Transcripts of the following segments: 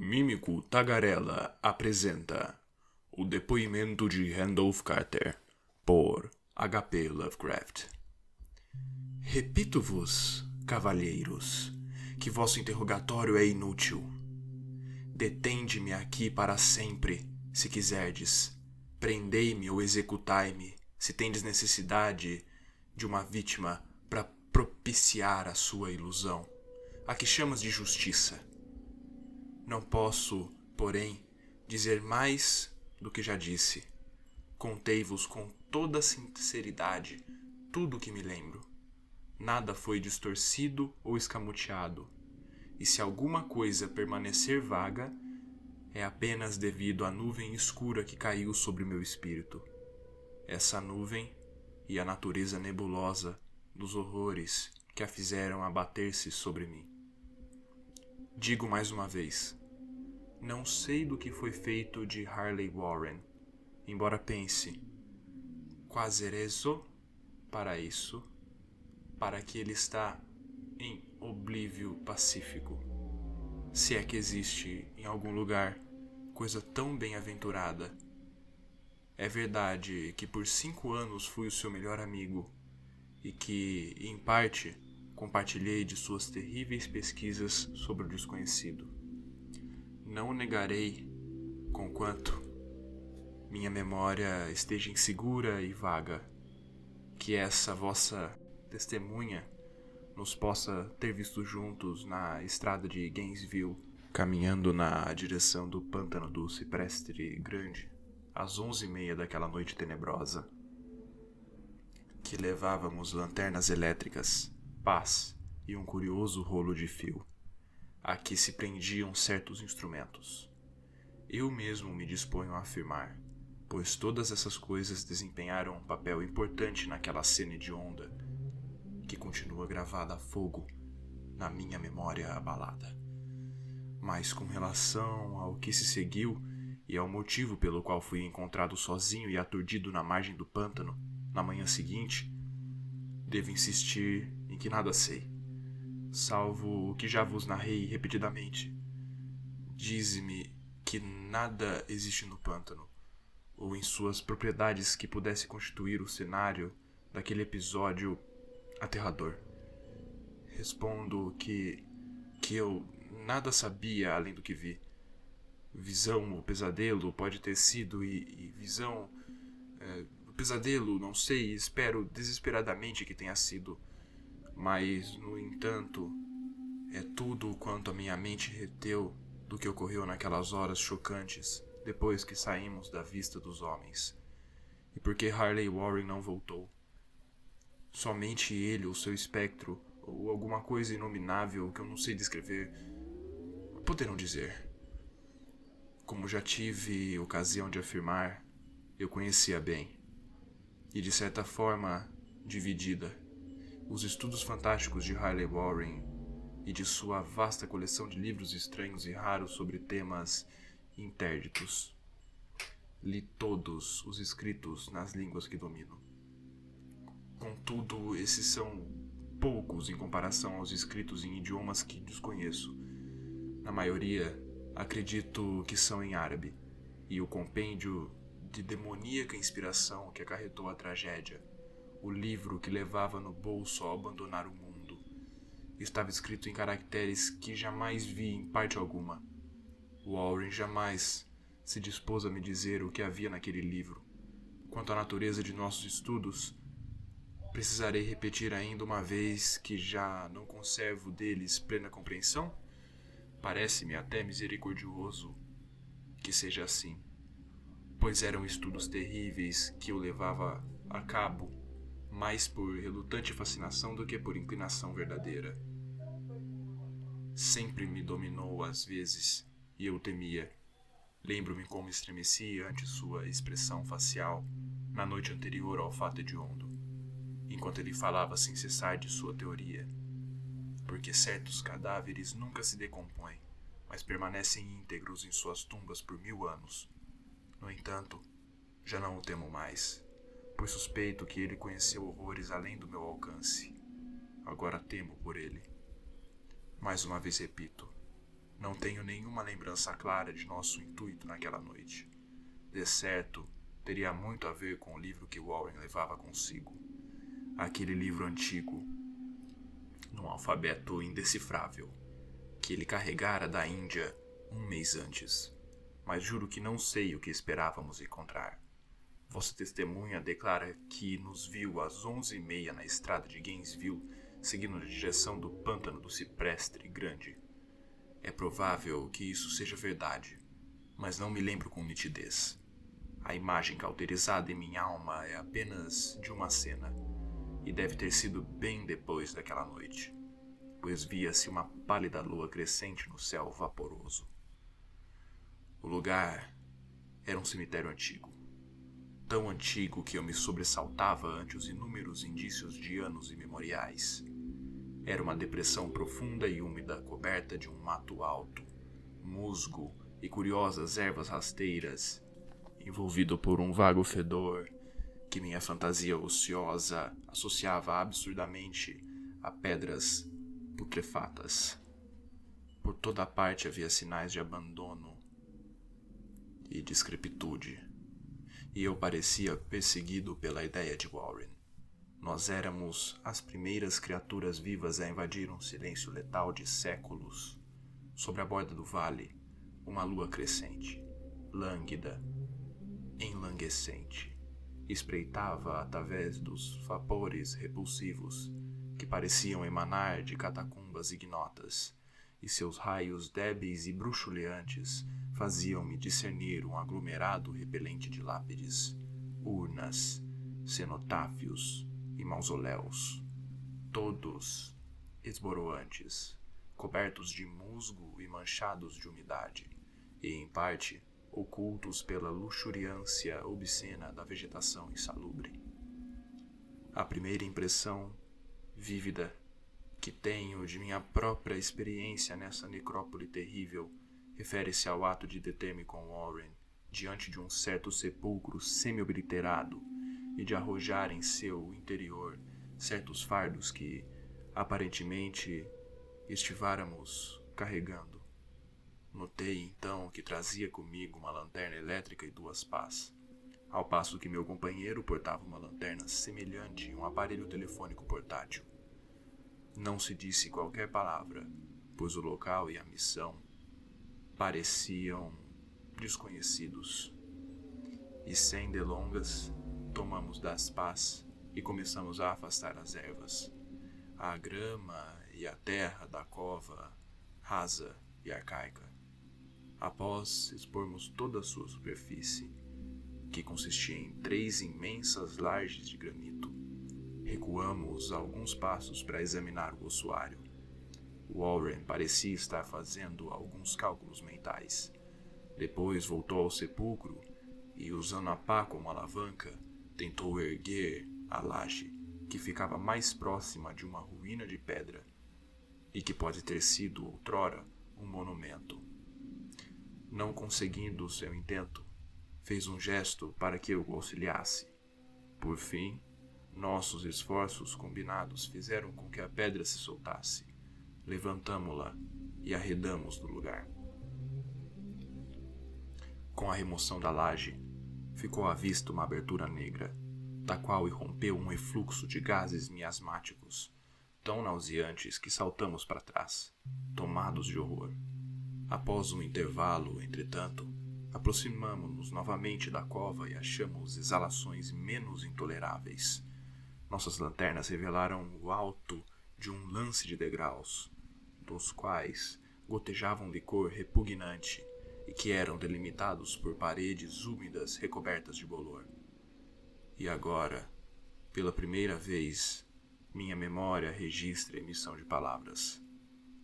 Mímico Tagarela apresenta o depoimento de Randolph Carter, por H.P. Lovecraft. Repito-vos, cavalheiros, que vosso interrogatório é inútil. Detende-me aqui para sempre, se quiserdes. Prendei-me ou executai-me, se tendes necessidade de uma vítima para propiciar a sua ilusão, a que chamas de justiça. Não posso, porém, dizer mais do que já disse. Contei-vos com toda sinceridade tudo o que me lembro. Nada foi distorcido ou escamoteado. E se alguma coisa permanecer vaga, é apenas devido à nuvem escura que caiu sobre meu espírito. Essa nuvem e a natureza nebulosa dos horrores que a fizeram abater-se sobre mim. Digo mais uma vez, não sei do que foi feito de Harley Warren, embora pense, quaserezo para isso, para que ele está em oblívio pacífico. Se é que existe em algum lugar coisa tão bem-aventurada. É verdade que por 5 anos fui o seu melhor amigo e que, em parte, compartilhei de suas terríveis pesquisas sobre o desconhecido. Não negarei, conquanto minha memória esteja insegura e vaga, que essa vossa testemunha nos possa ter visto juntos na estrada de Gainesville, caminhando na direção do pântano do Ciprestre Grande, às 11h30 daquela noite tenebrosa, que levávamos lanternas elétricas, pás e um curioso rolo de fio, a que se prendiam certos instrumentos. Eu mesmo me disponho a afirmar, pois todas essas coisas desempenharam um papel importante naquela cena hedionda, que continua gravada a fogo na minha memória abalada. Mas com relação ao que se seguiu e ao motivo pelo qual fui encontrado sozinho e aturdido na margem do pântano na manhã seguinte, devo insistir em que nada sei, salvo o que já vos narrei repetidamente. Dize-me que nada existe no pântano, ou em suas propriedades que pudesse constituir o cenário daquele episódio aterrador. Respondo que eu nada sabia além do que vi. Visão ou pesadelo pode ter sido e visão... pesadelo, não sei, espero desesperadamente que tenha sido. Mas, no entanto, é tudo quanto a minha mente reteu do que ocorreu naquelas horas chocantes depois que saímos da vista dos homens. E por que Harley Warren não voltou? Somente ele ou seu espectro, ou alguma coisa inominável que eu não sei descrever, poderão dizer. Como já tive ocasião de afirmar, eu conhecia bem, e de certa forma dividida, os estudos fantásticos de Harley Warren e de sua vasta coleção de livros estranhos e raros sobre temas interditos. Li todos os escritos nas línguas que domino. Contudo, esses são poucos em comparação aos escritos em idiomas que desconheço. Na maioria, acredito que são em árabe, e o compêndio de demoníaca inspiração que acarretou a tragédia, o livro que levava no bolso ao abandonar o mundo, estava escrito em caracteres que jamais vi em parte alguma. Warren jamais se dispôs a me dizer o que havia naquele livro. Quanto à natureza de nossos estudos, precisarei repetir ainda uma vez que já não conservo deles plena compreensão? Parece-me até misericordioso que seja assim, pois eram estudos terríveis que eu levava a cabo mais por relutante fascinação do que por inclinação verdadeira. Sempre me dominou às vezes, e eu temia. Lembro-me como estremecia ante sua expressão facial na noite anterior ao fato hediondo, enquanto ele falava sem cessar de sua teoria. Porque certos cadáveres nunca se decompõem, mas permanecem íntegros em suas tumbas por 1000 anos. No entanto, já não o temo mais, pois suspeito que ele conheceu horrores além do meu alcance. Agora temo por ele. Mais uma vez repito, Não tenho nenhuma lembrança clara de nosso intuito naquela noite. De certo, teria muito a ver com o livro que Warren levava consigo. Aquele livro antigo, num alfabeto indecifrável, que ele carregara da Índia um mês antes. Mas juro que não sei o que esperávamos encontrar. Vossa testemunha declara que nos viu às 11h30 na estrada de Gainesville, seguindo na direção do pântano do Ciprestre Grande. É provável que isso seja verdade, mas não me lembro com nitidez. A imagem cauterizada em minha alma é apenas de uma cena, e deve ter sido bem depois daquela noite, pois via-se uma pálida lua crescente no céu vaporoso. O lugar era um cemitério antigo, tão antigo que eu me sobressaltava ante os inúmeros indícios de anos imemoriais. Era uma depressão profunda e úmida, coberta de um mato alto, musgo e curiosas ervas rasteiras, envolvido por um vago fedor que minha fantasia ociosa associava absurdamente a pedras putrefatas. Por toda parte havia sinais de abandono e decrepitude, e eu parecia perseguido pela ideia de Warren. Nós éramos as primeiras criaturas vivas a invadir um silêncio letal de séculos. Sobre a borda do vale, uma lua crescente, lânguida, enlanguescente, espreitava através dos vapores repulsivos que pareciam emanar de catacumbas ignotas, e seus raios débeis e bruxuleantes faziam-me discernir um aglomerado repelente de lápides, urnas, cenotáfios e mausoléus, todos esboroantes, cobertos de musgo e manchados de umidade, e, em parte, ocultos pela luxuriância obscena da vegetação insalubre. A primeira impressão vívida que tenho de minha própria experiência nessa necrópole terrível refere-se ao ato de deter-me com Warren diante de um certo sepulcro semi-obliterado e de arrojar em seu interior certos fardos que, aparentemente, estiváramos carregando. Notei, então, que trazia comigo uma lanterna elétrica e 2 pás, ao passo que meu companheiro portava uma lanterna semelhante a um aparelho telefônico portátil. Não se disse qualquer palavra, pois o local e a missão pareciam desconhecidos. E sem delongas, tomamos das pás e começamos a afastar as ervas, a grama e a terra da cova rasa e arcaica. Após expormos toda a sua superfície, que consistia em 3 imensas lajes de granito, recuamos alguns passos para examinar o ossuário. Warren parecia estar fazendo alguns cálculos mentais. Depois voltou ao sepulcro e, usando a pá como alavanca, tentou erguer a laje, que ficava mais próxima de uma ruína de pedra e que pode ter sido outrora um monumento. Não conseguindo o seu intento, fez um gesto para que eu o auxiliasse. Por fim, nossos esforços combinados fizeram com que a pedra se soltasse. Levantamo-la e arredamos do lugar. Com a remoção da laje, ficou à vista uma abertura negra, da qual irrompeu um efluxo de gases miasmáticos, tão nauseantes que saltamos para trás, tomados de horror. Após um intervalo, entretanto, aproximamo-nos novamente da cova e achamos exalações menos intoleráveis. Nossas lanternas revelaram o alto de um lance de degraus, dos quais gotejavam licor repugnante e que eram delimitados por paredes úmidas recobertas de bolor. E agora, pela primeira vez, minha memória registra a emissão de palavras.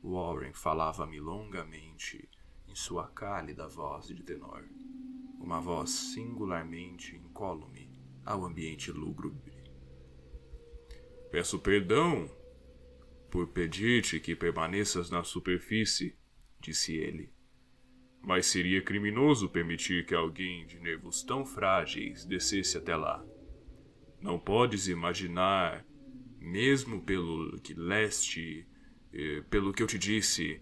Warren falava-me longamente em sua cálida voz de tenor, uma voz singularmente incólume ao ambiente lúgubre. Peço perdão por pedir-te que permaneças na superfície, disse ele. Mas seria criminoso permitir que alguém de nervos tão frágeis descesse até lá. Não podes imaginar, mesmo pelo que leste, pelo que eu te disse,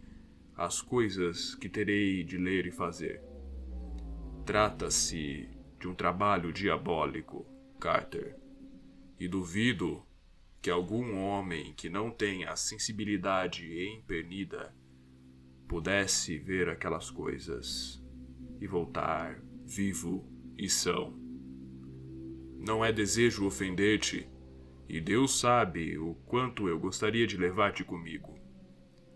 as coisas que terei de ler e fazer. Trata-se de um trabalho diabólico, Carter, e duvido que algum homem que não tenha a sensibilidade empernida pudesse ver aquelas coisas e voltar vivo e são. Não é desejo ofender-te, e Deus sabe o quanto eu gostaria de levar-te comigo.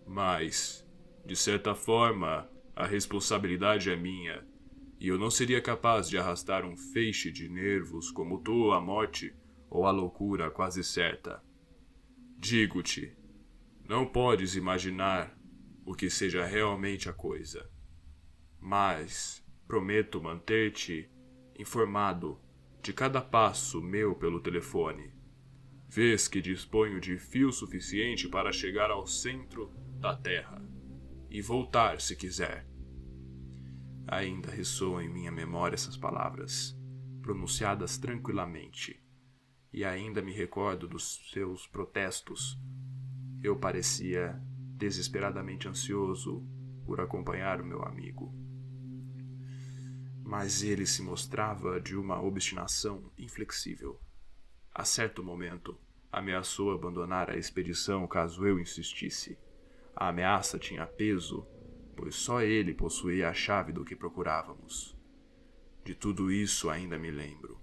Mas, de certa forma, a responsabilidade é minha, e eu não seria capaz de arrastar um feixe de nervos como tu à morte ou à loucura quase certa. Digo-te, não podes imaginar o que seja realmente a coisa, mas prometo manter-te informado de cada passo meu pelo telefone. Vês que disponho de fio suficiente para chegar ao centro da Terra e voltar se quiser. Ainda ressoam em minha memória essas palavras, pronunciadas tranquilamente, e ainda me recordo dos seus protestos. Eu parecia desesperadamente ansioso por acompanhar o meu amigo. Mas ele se mostrava de uma obstinação inflexível. A certo momento, ameaçou abandonar a expedição caso eu insistisse. A ameaça tinha peso, pois só ele possuía a chave do que procurávamos. De tudo isso ainda me lembro,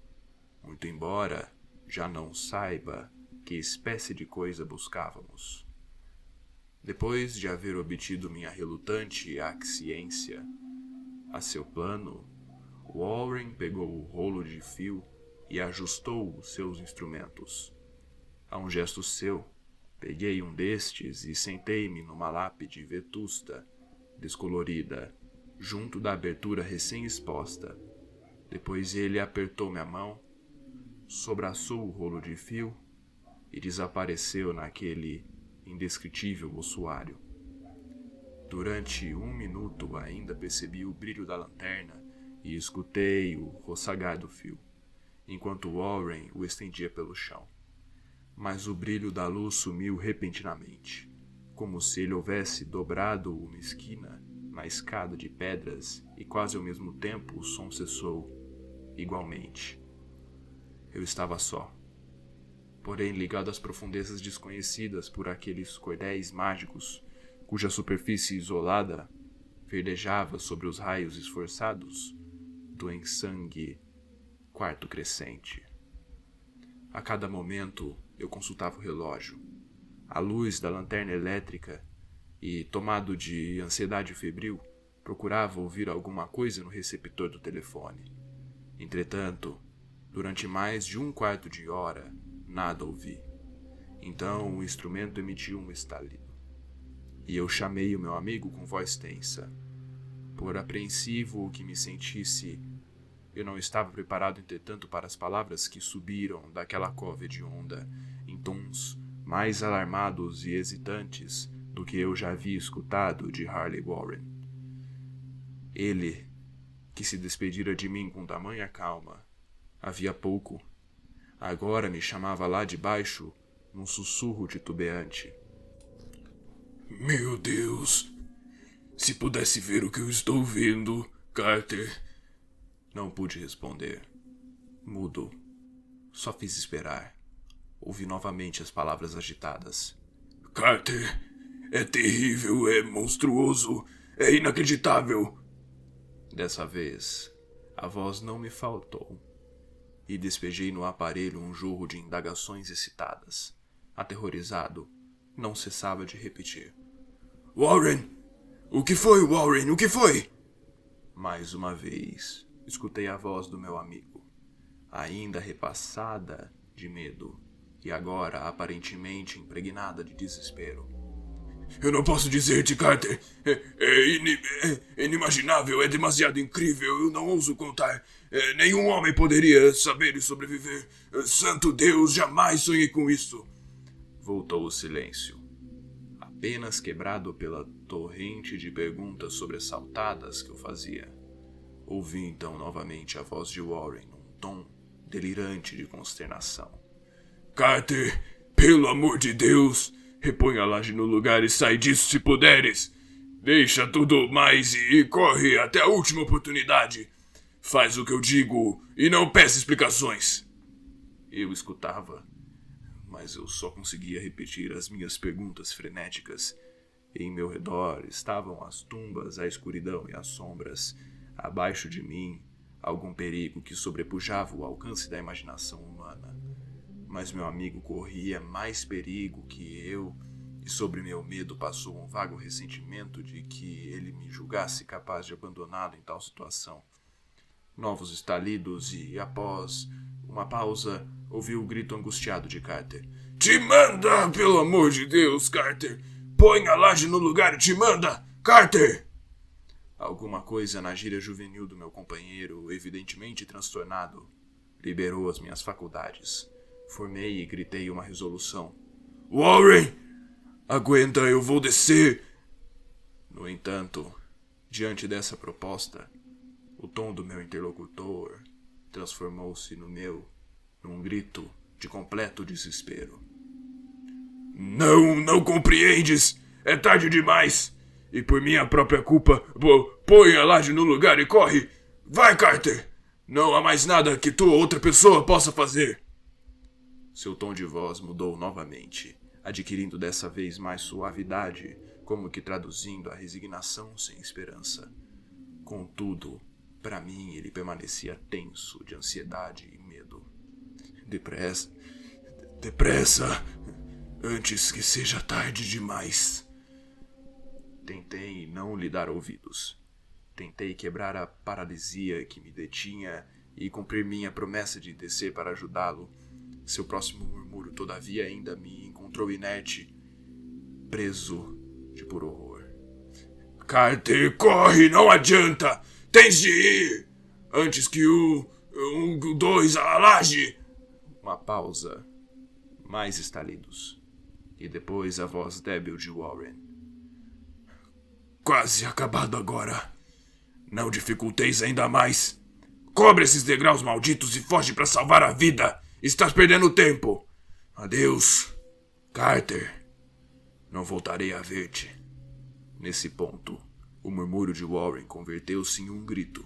muito embora já não saiba que espécie de coisa buscávamos. Depois de haver obtido minha relutante aquiescência a seu plano, Warren pegou o rolo de fio e ajustou os seus instrumentos. A um gesto seu, peguei um destes e sentei-me numa lápide vetusta, descolorida, junto da abertura recém-exposta. Depois ele apertou minha mão, sobraçou o rolo de fio e desapareceu naquele indescritível ossuário. Durante 1 minuto ainda percebi o brilho da lanterna e escutei o roçagar do fio, enquanto Warren o estendia pelo chão. Mas o brilho da luz sumiu repentinamente, como se ele houvesse dobrado uma esquina na escada de pedras e quase ao mesmo tempo o som cessou, igualmente. Eu estava só, porém ligado às profundezas desconhecidas por aqueles cordéis mágicos, cuja superfície isolada verdejava sobre os raios esforçados do ensangue quarto crescente. A cada momento eu consultava o relógio, a luz da lanterna elétrica, e, tomado de ansiedade febril, procurava ouvir alguma coisa no receptor do telefone. Entretanto, durante mais de 1/4 de hora, nada ouvi. Então o instrumento emitiu um estalido, e eu chamei o meu amigo com voz tensa. Por apreensivo que me sentisse, eu não estava preparado, entretanto, para as palavras que subiram daquela cova hedionda em tons mais alarmados e hesitantes do que eu já havia escutado de Harley Warren. Ele, que se despedira de mim com tamanha calma, havia pouco, agora me chamava lá de baixo num sussurro titubeante. Meu Deus! Se pudesse ver o que eu estou vendo, Carter! Não pude responder. Mudo. Só fiz esperar. Ouvi novamente as palavras agitadas. Carter! É terrível, é monstruoso, é inacreditável! Dessa vez, a voz não me faltou, e despejei no aparelho um jorro de indagações excitadas. Aterrorizado, não cessava de repetir. Warren! O que foi, Warren? O que foi? Mais uma vez, escutei a voz do meu amigo, ainda repassada de medo, e agora aparentemente impregnada de desespero. Eu não posso dizer-te, Carter. É inimaginável, é demasiado incrível, eu não ouso contar. Nenhum homem poderia saber e sobreviver. Santo Deus, jamais sonhei com isso. Voltou o silêncio, apenas quebrado pela torrente de perguntas sobressaltadas que eu fazia. Ouvi então novamente a voz de Warren num tom delirante de consternação. Carter, pelo amor de Deus, reponha a laje no lugar e sai disso se puderes. Deixa tudo mais e corre até a última oportunidade. Faz o que eu digo e não peça explicações. Eu escutava, mas eu só conseguia repetir as minhas perguntas frenéticas. Em meu redor estavam as tumbas, a escuridão e as sombras. Abaixo de mim, algum perigo que sobrepujava o alcance da imaginação humana. Mas meu amigo corria mais perigo que eu, e sobre meu medo passou um vago ressentimento de que ele me julgasse capaz de abandoná-lo em tal situação. Novos estalidos e, após uma pausa, ouvi o grito angustiado de Carter. Te manda, pelo amor de Deus, Carter! Põe a laje no lugar e te manda! Carter! Alguma coisa na gíria juvenil do meu companheiro, evidentemente transtornado, liberou as minhas faculdades. Formei e gritei uma resolução. Warren! Aguenta, eu vou descer! No entanto, diante dessa proposta, o tom do meu interlocutor transformou-se num grito de completo desespero. Não compreendes! É tarde demais! E por minha própria culpa, põe a laje no lugar e corre! Vai, Carter! Não há mais nada que tu ou outra pessoa possa fazer! Seu tom de voz mudou novamente, adquirindo dessa vez mais suavidade, como que traduzindo a resignação sem esperança. Contudo, para mim ele permanecia tenso de ansiedade e medo. Depressa, antes que seja tarde demais. Tentei não lhe dar ouvidos. Tentei quebrar a paralisia que me detinha e cumprir minha promessa de descer para ajudá-lo. Seu próximo murmúrio, todavia, ainda me encontrou inerte, preso de puro horror. Carter, corre, não adianta! Tens de ir! Antes que dois, a laje! Uma pausa, mais estalidos, e depois a voz débil de Warren. Quase acabado agora. Não dificulteis ainda mais. Cobre esses degraus malditos e foge para salvar a vida! Estás perdendo tempo! Adeus, Carter. Não voltarei a ver-te. Nesse ponto, o murmúrio de Warren converteu-se em um grito.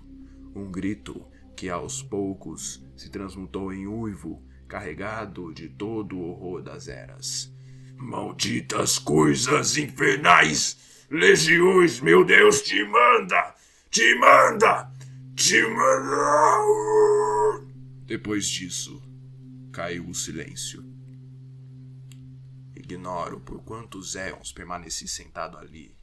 Um grito que aos poucos se transmutou em uivo, carregado de todo o horror das eras. Malditas coisas infernais! Legiões, meu Deus, te manda! Te manda! Te manda! Depois disso, caiu o silêncio. Ignoro por quantos éons permaneci sentado ali,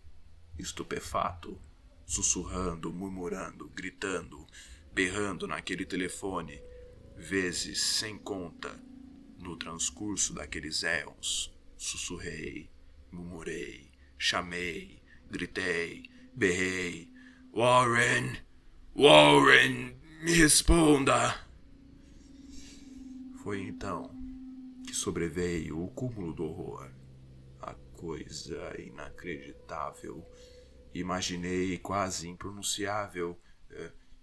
estupefato, sussurrando, murmurando, gritando, berrando naquele telefone, vezes sem conta. No transcurso daqueles éons, sussurrei, murmurei, chamei, gritei, berrei. Warren! Warren! Me responda! Foi então que sobreveio o cúmulo do horror. A coisa inacreditável. Imaginei quase impronunciável.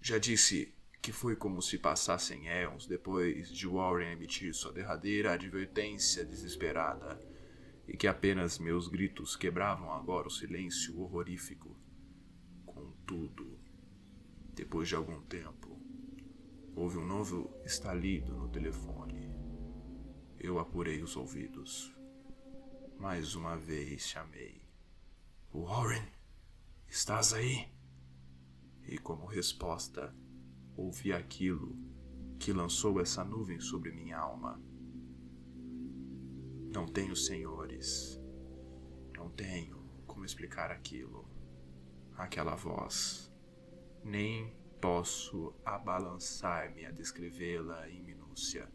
Já disse que foi como se passassem éons depois de Warren emitir sua derradeira advertência desesperada, e que apenas meus gritos quebravam agora o silêncio horrorífico. Contudo, depois de algum tempo, houve um novo estalido no telefone. Eu apurei os ouvidos. Mais uma vez chamei. Warren, estás aí? E como resposta, ouvi aquilo que lançou essa nuvem sobre minha alma. Não tenho senhores. Não tenho como explicar aquilo. Aquela voz. Nem posso abalançar-me a descrevê-la em minúcia.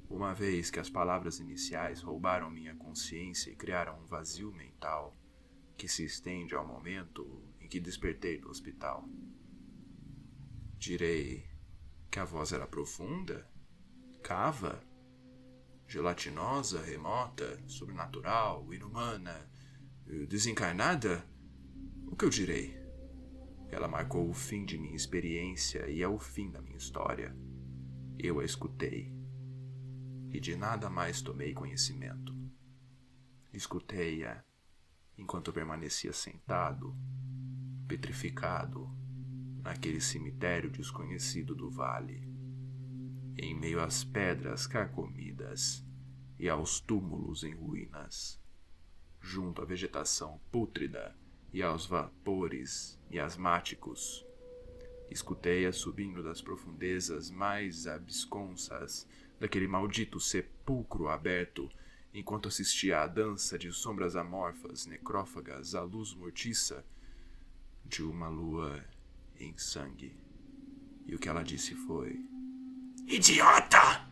Uma vez que as palavras iniciais roubaram minha consciência e criaram um vazio mental que se estende ao momento em que despertei do hospital. Direi que a voz era profunda, cava, gelatinosa, remota, sobrenatural, inumana, desencarnada? O que eu direi? Ela marcou o fim de minha experiência e é o fim da minha história. Eu a escutei. E de nada mais tomei conhecimento. Escutei-a enquanto eu permanecia sentado, petrificado, naquele cemitério desconhecido do vale, em meio às pedras carcomidas e aos túmulos em ruínas, junto à vegetação pútrida e aos vapores miasmáticos. Escutei-a subindo das profundezas mais absconsas daquele maldito sepulcro aberto, enquanto assistia à dança de sombras amorfas, necrófagas, à luz mortiça de uma lua em sangue. E o que ela disse foi: "Idiota!